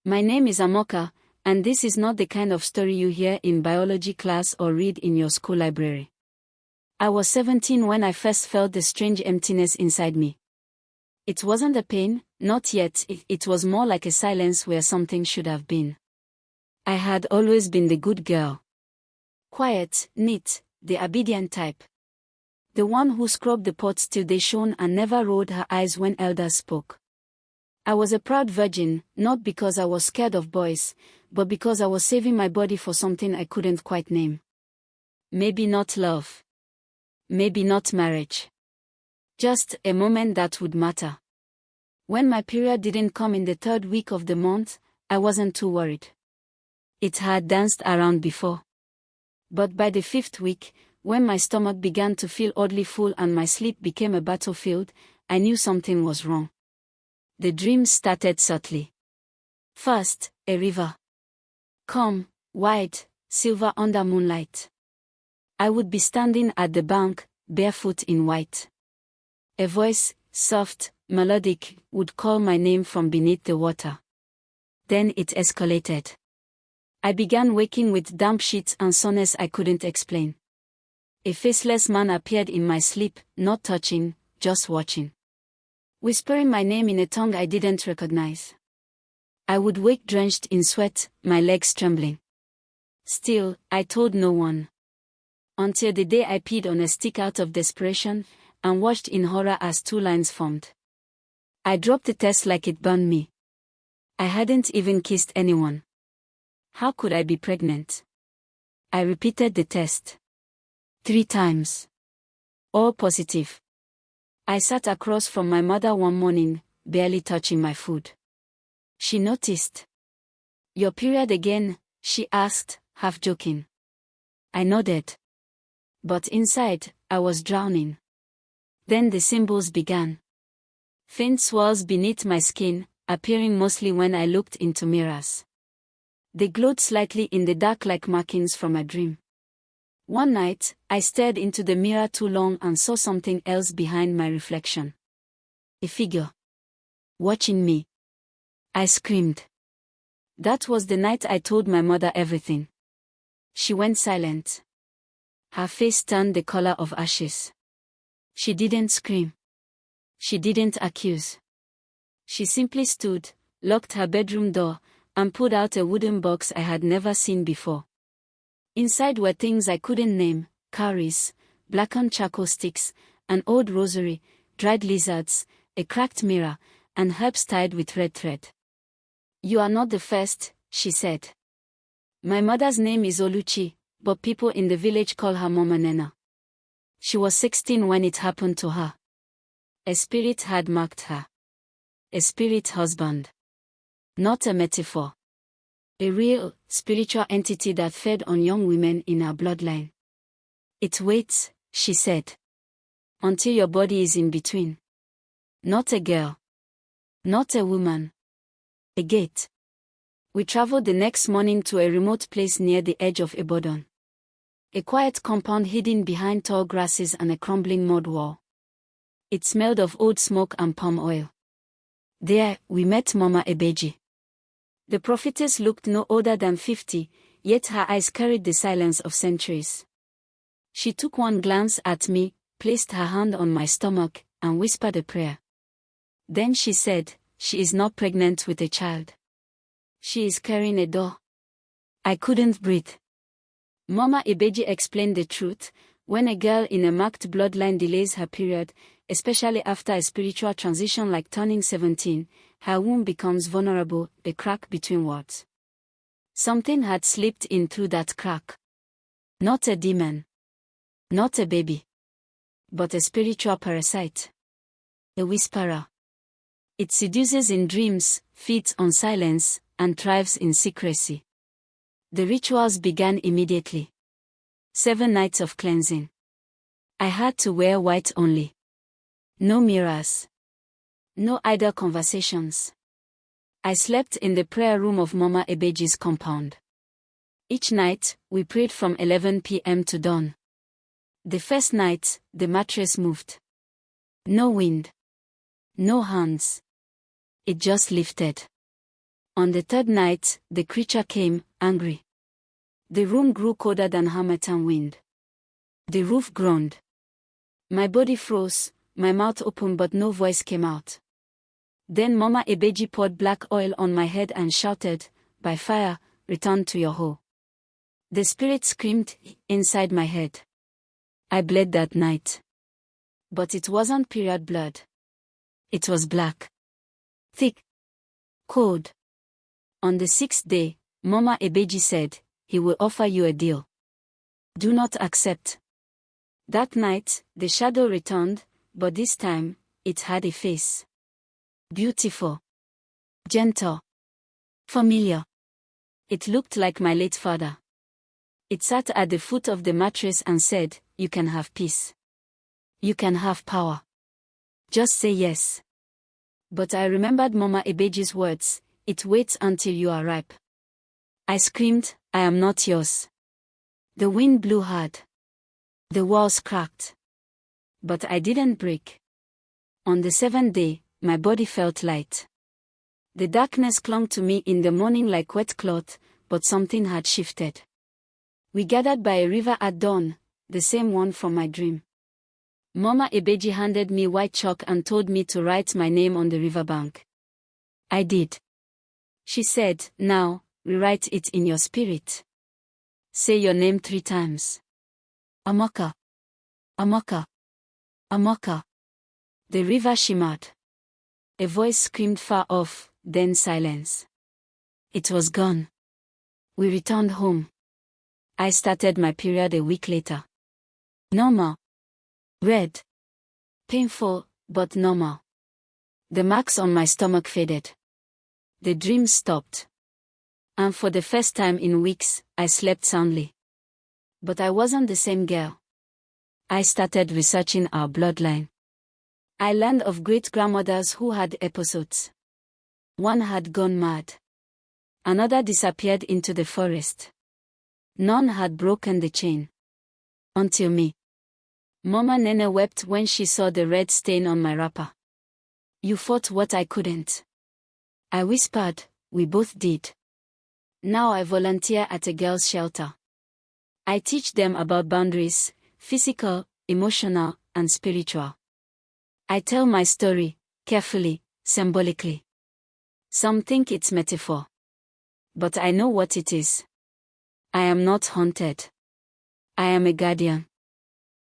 My name is Amaka, and this is not the kind of story you hear in biology class or read in your school library. I was 17 when I first felt the strange emptiness inside me. It wasn't a pain, not yet, it was more like a silence where something should have been. I had always been the good girl. Quiet, neat, the obedient type. The one who scrubbed the pots till they shone and never rolled her eyes when elders spoke. I was a proud virgin, not because I was scared of boys, but because I was saving my body for something I couldn't quite name. Maybe not love. Maybe not marriage. Just a moment that would matter. When my period didn't come in the third week of the month, I wasn't too worried. It had danced around before. But by the fifth week, when my stomach began to feel oddly full and my sleep became a battlefield, I knew something was wrong. The dreams started subtly. First, a river. Calm, wide, silver under moonlight. I would be standing at the bank, barefoot in white. A voice, soft, melodic, would call my name from beneath the water. Then it escalated. I began waking with damp sheets and soreness I couldn't explain. A faceless man appeared in my sleep, not touching, just watching. Whispering my name in a tongue I didn't recognize. I would wake drenched in sweat, my legs trembling. Still, I told no one. Until the day I peed on a stick out of desperation, and watched in horror as two lines formed. I dropped the test like it burned me. I hadn't even kissed anyone. How could I be pregnant? I repeated the test. 3 times. All positive. I sat across from my mother one morning, barely touching my food. She noticed. "Your period again?" she asked, half joking. I nodded. But inside, I was drowning. Then the symbols began. Faint swirls beneath my skin, appearing mostly when I looked into mirrors. They glowed slightly in the dark like markings from a dream. One night, I stared into the mirror too long and saw something else behind my reflection. A figure. Watching me. I screamed. That was the night I told my mother everything. She went silent. Her face turned the color of ashes. She didn't scream. She didn't accuse. She simply stood, locked her bedroom door, and pulled out a wooden box I had never seen before. Inside were things I couldn't name: cowries, blackened charcoal sticks, an old rosary, dried lizards, a cracked mirror, and herbs tied with red thread. "You are not the first," she said. "My mother's name is Oluchi, but people in the village call her Mama Nena. She was 16 when it happened to her. A spirit had marked her. A spirit husband. Not a metaphor. A real, spiritual entity that fed on young women in our bloodline. It waits," she said. "Until your body is in between. Not a girl. Not a woman. A gate." We traveled the next morning to a remote place near the edge of Ibadan. A quiet compound hidden behind tall grasses and a crumbling mud wall. It smelled of old smoke and palm oil. There, we met Mama Ebeji. The prophetess looked no older than 50, yet her eyes carried the silence of centuries. She took one glance at me, placed her hand on my stomach, and whispered a prayer. Then she said, "She is not pregnant with a child. She is carrying a doll." I couldn't breathe. Mama Ebeji explained the truth. When a girl in a marked bloodline delays her period, especially after a spiritual transition like turning 17, her womb becomes vulnerable, a crack between words. Something had slipped in through that crack. Not a demon. Not a baby. But a spiritual parasite. A whisperer. It seduces in dreams, feeds on silence, and thrives in secrecy. The rituals began immediately. 7 nights of cleansing. I had to wear white only. No mirrors. No idle conversations. I slept in the prayer room of Mama Ebeji's compound. Each night, we prayed from 11 p.m. to dawn. The first night, the mattress moved. No wind. No hands. It just lifted. On the third night, the creature came, angry. The room grew colder than harmattan wind. The roof groaned. My body froze, my mouth opened but no voice came out. Then Mama Ebeji poured black oil on my head and shouted, "By fire, return to your hole." The spirit screamed inside my head. I bled that night. But it wasn't period blood. It was black. Thick. Cold. On the sixth day, Mama Ebeji said, "He will offer you a deal. Do not accept." That night, the shadow returned, but this time, it had a face. Beautiful. Gentle. Familiar. It looked like my late father. It sat at the foot of the mattress and said, "You can have peace. You can have power. Just say yes." But I remembered Mama Ebeji's words, "It waits until you are ripe." I screamed, "I am not yours." The wind blew hard. The walls cracked. But I didn't break. On the seventh day, my body felt light. The darkness clung to me in the morning like wet cloth, but something had shifted. We gathered by a river at dawn, the same one from my dream. Mama Ebeji handed me white chalk and told me to write my name on the riverbank. I did. She said, "Now, rewrite it in your spirit. Say your name 3 times. Amaka. Amaka. Amaka." The river shimmered. A voice screamed far off, then silence. It was gone. We returned home. I started my period a week later. Normal. Red. Painful, but normal. The marks on my stomach faded. The dreams stopped. And for the first time in weeks, I slept soundly. But I wasn't the same girl. I started researching our bloodline. I learned of great-grandmothers who had episodes. One had gone mad. Another disappeared into the forest. None had broken the chain. Until me. Mama Nene wept when she saw the red stain on my wrapper. "You fought what I couldn't." I whispered, "We both did." Now I volunteer at a girls' shelter. I teach them about boundaries, physical, emotional, and spiritual. I tell my story, carefully, symbolically. Some think it's metaphor. But I know what it is. I am not haunted. I am a guardian.